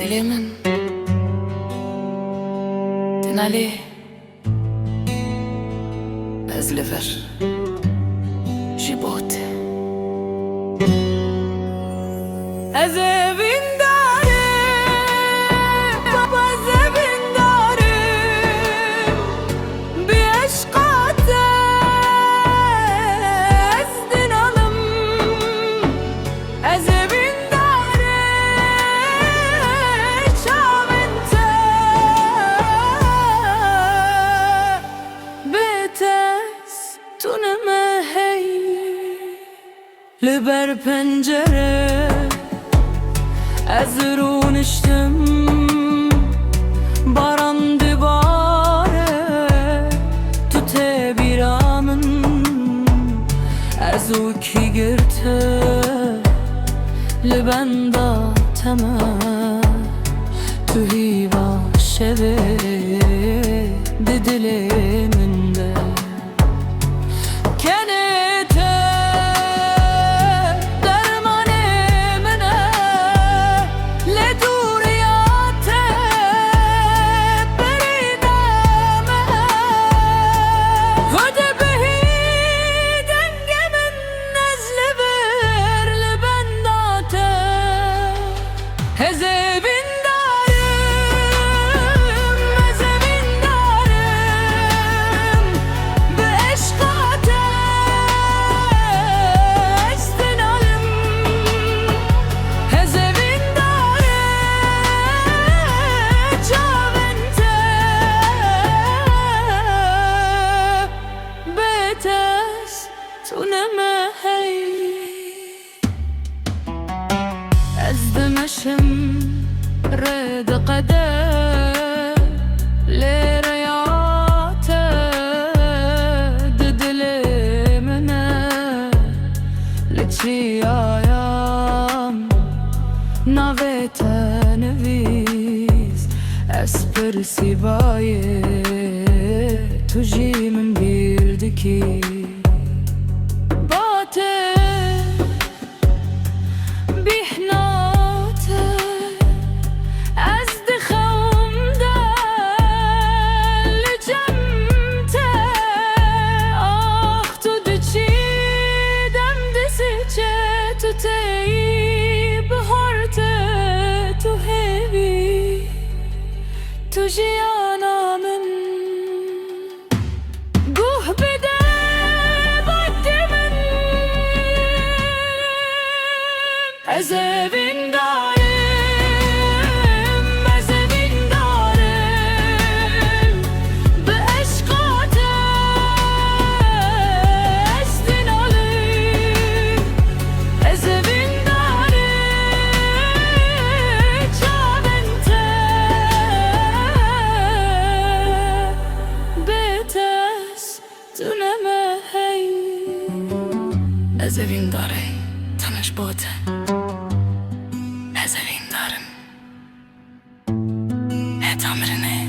دلي من تنالي بزلفر جيبوت أزبين داري بابا زبين داري بيشقاته أزدن alım أزبين داري شامنته بتس تنما هي لبر pencere ازرون اشتم baran dibare tute biramın azuki girte libenda tema tuhi başeve didiliminde أزدمشم رد قدر لرياته ددلي منه لتشي آيام نافيته نفيس أسبر سيبايه تجي من بيردكي تجيانا من قوه بدا بدي من أزبين دارم أزبين دارم بأشقاته أزدن عليم أزبين أزبين داري تمش بوته أزبين دارم هت عمرنا